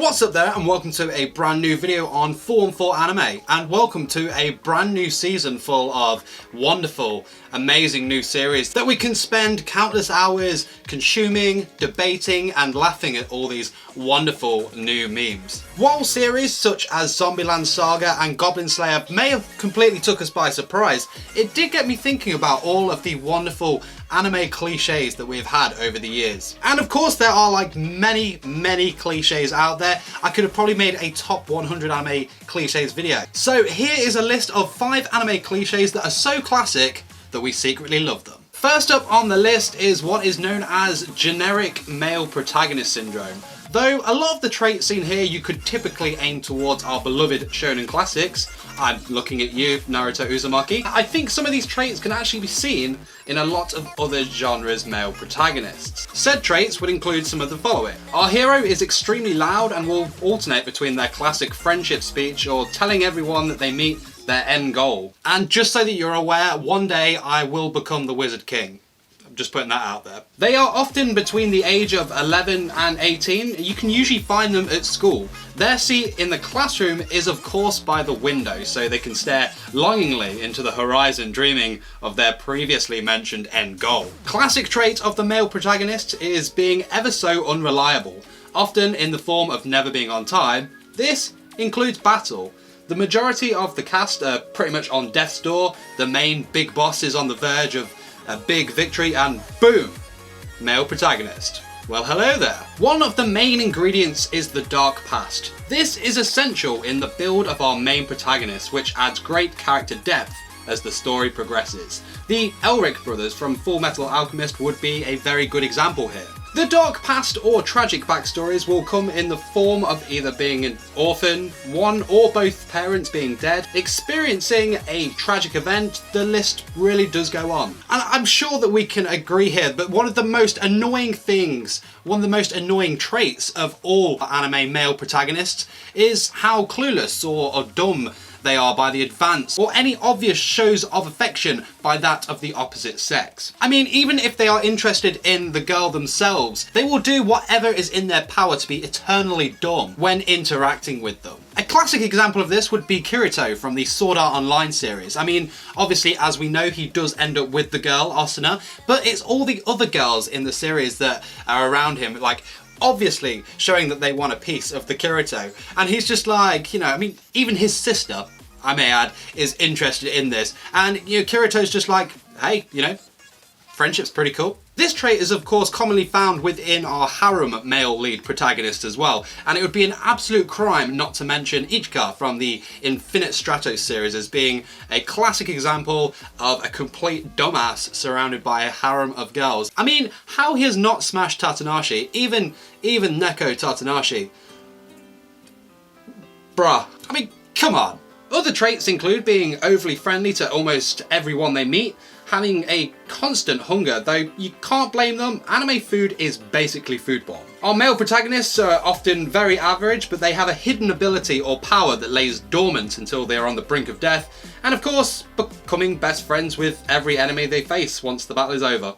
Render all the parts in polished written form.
What's up there, and welcome to a brand new video on 414 Anime, and welcome to a brand new season full of wonderful, amazing new series that we can spend countless hours consuming, debating and laughing at all these wonderful new memes. While series such as Zombieland Saga and Goblin Slayer may have completely took us by surprise, it did get me thinking about all of the wonderful anime cliches that we've had over the years. And of course there are like many cliches out there. I could have probably made a top 100 anime cliches video. So here is a list of 5 anime cliches that are so classic that we secretly love them. First up on the list is what is known as generic male protagonist syndrome. Though a lot of the traits seen here you could typically aim towards our beloved shonen classics. I'm looking at you, Naruto Uzumaki. I think some of these traits can actually be seen in a lot of other genres' male protagonists. Said traits would include some of the following. Our hero is extremely loud and will alternate between their classic friendship speech or telling everyone that they meet their end goal. And just so that you're aware, one day I will become the Wizard King. Just putting that out there. They are often between the age of 11 and 18. You can usually find them at school. Their seat in the classroom is of course by the window, so they can stare longingly into the horizon, dreaming of their previously mentioned end goal. Classic trait of the male protagonist is being ever so unreliable, often in the form of never being on time. This includes battle. The majority of the cast are pretty much on death's door. The main big boss is on the verge of a big victory and boom, male protagonist. Well, hello there. One of the main ingredients is the dark past. This is essential in the build of our main protagonist, which adds great character depth as the story progresses. The Elric brothers from Full Metal Alchemist would be a very good example here. The dark past or tragic backstories will come in the form of either being an orphan, one or both parents being dead, experiencing a tragic event. The list really does go on. And I'm sure that we can agree here, but one of the most annoying things, one of the most annoying traits of all anime male protagonists is how clueless or dumb they are by the advance, or any obvious shows of affection by that of the opposite sex. I mean, even if they are interested in the girl themselves, they will do whatever is in their power to be eternally dumb when interacting with them. A classic example of this would be Kirito from the Sword Art Online series. I mean, obviously, as we know, he does end up with the girl, Asuna, but it's all the other girls in the series that are around him, like, obviously showing that they want a piece of the Kirito. And he's just like, you know, I mean, even his sister, I may add, is interested in this. And, you know, Kirito's just like, hey, you know, friendship's pretty cool. This trait is of course commonly found within our harem male lead protagonist as well, and it would be an absolute crime not to mention Ichika from the Infinite Stratos series as being a classic example of a complete dumbass surrounded by a harem of girls. I mean, how he has not smashed Tatanashi, even Neko Tatanashi. Bruh, I mean, come on. Other traits include being overly friendly to almost everyone they meet, having a constant hunger, though you can't blame them. Anime food is basically foodborne. Our male protagonists are often very average, but they have a hidden ability or power that lays dormant until they are on the brink of death, and of course, becoming best friends with every enemy they face once the battle is over.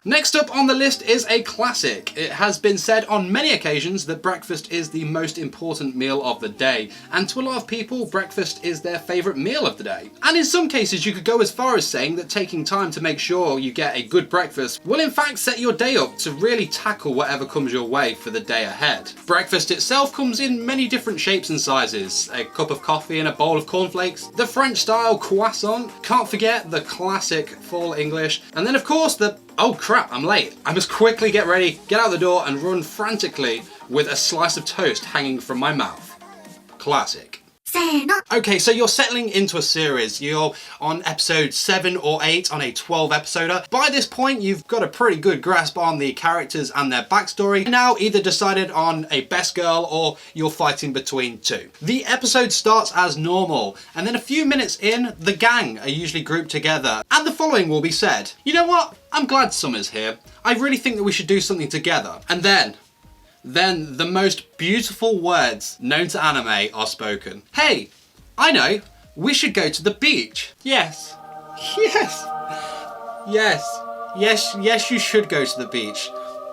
Next up on the list is a classic. It has been said on many occasions that breakfast is the most important meal of the day, and to a lot of people, breakfast is their favourite meal of the day. And in some cases, you could go as far as saying that taking time to make sure you get a good breakfast will in fact set your day up to really tackle whatever comes your way for the day ahead. Breakfast itself comes in many different shapes and sizes. A cup of coffee and a bowl of cornflakes, the French style croissant, can't forget the classic full English, and then of course the oh crap, I'm late. I must quickly get ready, get out the door and run frantically with a slice of toast hanging from my mouth. Classic. Okay, so you're settling into a series. You're on episode 7 or 8 on a 12 episoder. By this point, you've got a pretty good grasp on the characters and their backstory. Now either decided on a best girl or you're fighting between two. The episode starts as normal, and then a few minutes in, the gang are usually grouped together, and the following will be said. You know what? I'm glad Summer's here. I really think that we should do something together. And then the most beautiful words known to anime are spoken. Hey, I know, we should go to the beach. Yes, yes, yes, yes, yes, you should go to the beach.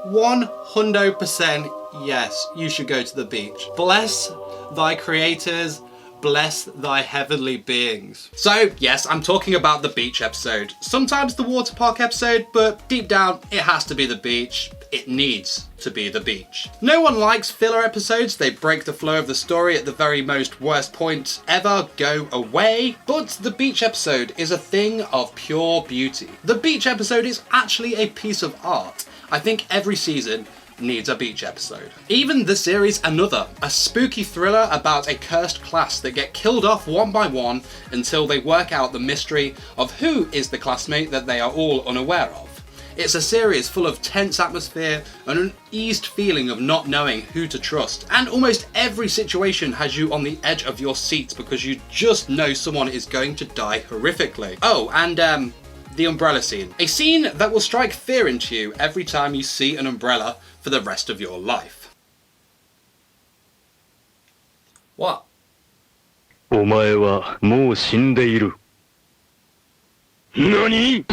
100% yes, you should go to the beach. Bless thy creators, bless thy heavenly beings. So yes, I'm talking about the beach episode. Sometimes the water park episode, but deep down, it has to be the beach. It needs to be the beach. No one likes filler episodes. They break the flow of the story at the very most worst point ever. Go away. But the beach episode is a thing of pure beauty. The beach episode is actually a piece of art. I think every season needs a beach episode. Even the series Another, a spooky thriller about a cursed class that get killed off one by one until they work out the mystery of who is the classmate that they are all unaware of. It's a series full of tense atmosphere and an eased feeling of not knowing who to trust. And almost every situation has you on the edge of your seat because you just know someone is going to die horrifically. Oh, and the umbrella scene. A scene that will strike fear into you every time you see an umbrella for the rest of your life. What? お前はもう死んでいる。何?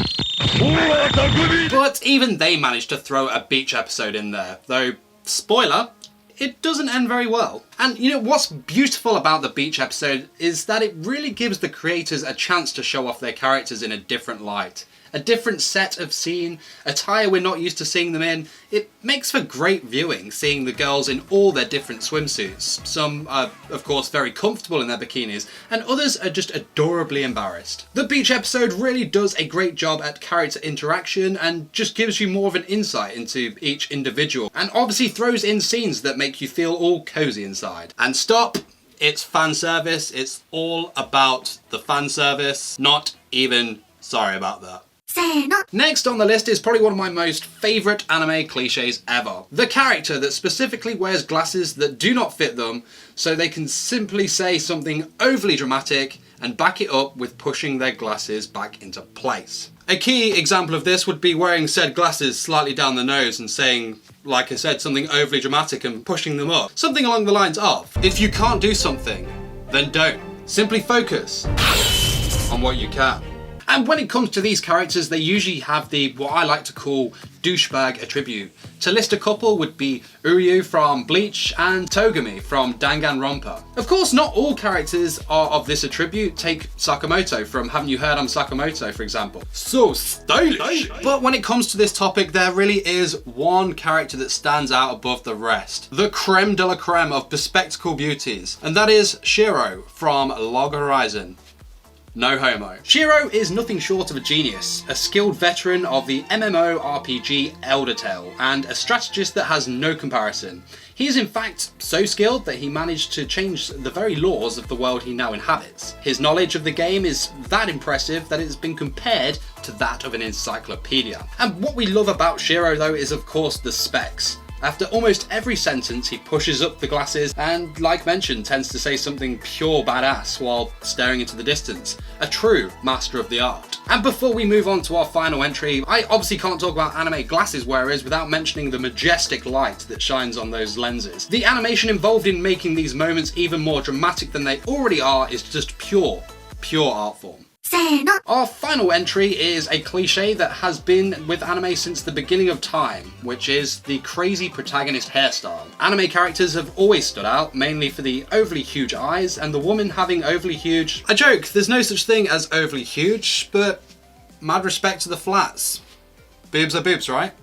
But even they managed to throw a beach episode in there, though, spoiler, it doesn't end very well. And you know what's beautiful about the beach episode is that it really gives the creators a chance to show off their characters in a different light. A different set of scene, attire we're not used to seeing them in. It makes for great viewing, seeing the girls in all their different swimsuits. Some are, of course, very comfortable in their bikinis, and others are just adorably embarrassed. The beach episode really does a great job at character interaction and just gives you more of an insight into each individual, and obviously throws in scenes that make you feel all cozy inside. And stop! It's fan service. It's all about the fan service. Not even sorry about that. Next on the list is probably one of my most favourite anime cliches ever. The character that specifically wears glasses that do not fit them so they can simply say something overly dramatic and back it up with pushing their glasses back into place. A key example of this would be wearing said glasses slightly down the nose and saying, like I said, something overly dramatic and pushing them up. Something along the lines of, if you can't do something, then don't. Simply focus on what you can. And when it comes to these characters, they usually have the, what I like to call, douchebag attribute. To list a couple would be Uryu from Bleach and Togami from Danganronpa. Of course, not all characters are of this attribute. Take Sakamoto from Haven't You Heard I'm Sakamoto, for example. So stylish! But when it comes to this topic, there really is one character that stands out above the rest. The creme de la creme of bespectacled beauties. And that is Shiro from Log Horizon. No homo. Shiro is nothing short of a genius, a skilled veteran of the MMORPG Elder Tale, and a strategist that has no comparison. He is in fact so skilled that he managed to change the very laws of the world he now inhabits. His knowledge of the game is that impressive that it has been compared to that of an encyclopedia. And what we love about Shiro though is of course the specs. After almost every sentence, he pushes up the glasses and, like mentioned, tends to say something pure badass while staring into the distance. A true master of the art. And before we move on to our final entry, I obviously can't talk about anime glasses wearers without mentioning the majestic light that shines on those lenses. The animation involved in making these moments even more dramatic than they already are is just pure art form. Our final entry is a cliche that has been with anime since the beginning of time, which is the crazy protagonist hairstyle. Anime characters have always stood out, mainly for the overly huge eyes and the woman having overly huge... I joke, there's no such thing as overly huge, but mad respect to the flats. Boobs are boobs, right?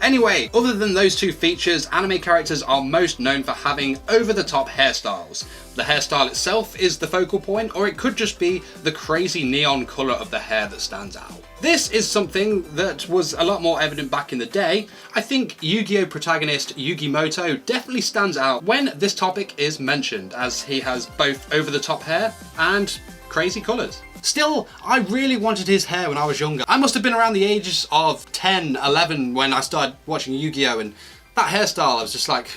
Anyway, other than those two features, anime characters are most known for having over-the-top hairstyles. The hairstyle itself is the focal point, or it could just be the crazy neon colour of the hair that stands out. This is something that was a lot more evident back in the day. I think Yu-Gi-Oh! Protagonist Yugimoto definitely stands out when this topic is mentioned, as he has both over-the-top hair and crazy colours. Still, I really wanted his hair when I was younger. I must have been around the ages of 10, 11 when I started watching Yu-Gi-Oh! And that hairstyle, I was just like,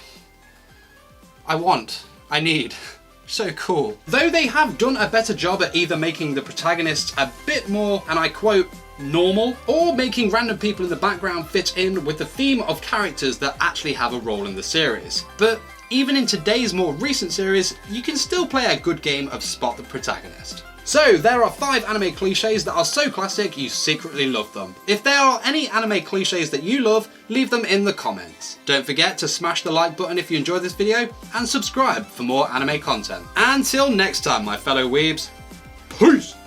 I need. So cool. Though they have done a better job at either making the protagonists a bit more, and I quote, normal, or making random people in the background fit in with the theme of characters that actually have a role in the series. But even in today's more recent series, you can still play a good game of Spot the Protagonist. So there are 5 anime cliches that are so classic you secretly love them. If there are any anime cliches that you love, leave them in the comments. Don't forget to smash the like button if you enjoyed this video, and subscribe for more anime content. Until next time, my fellow weebs, peace!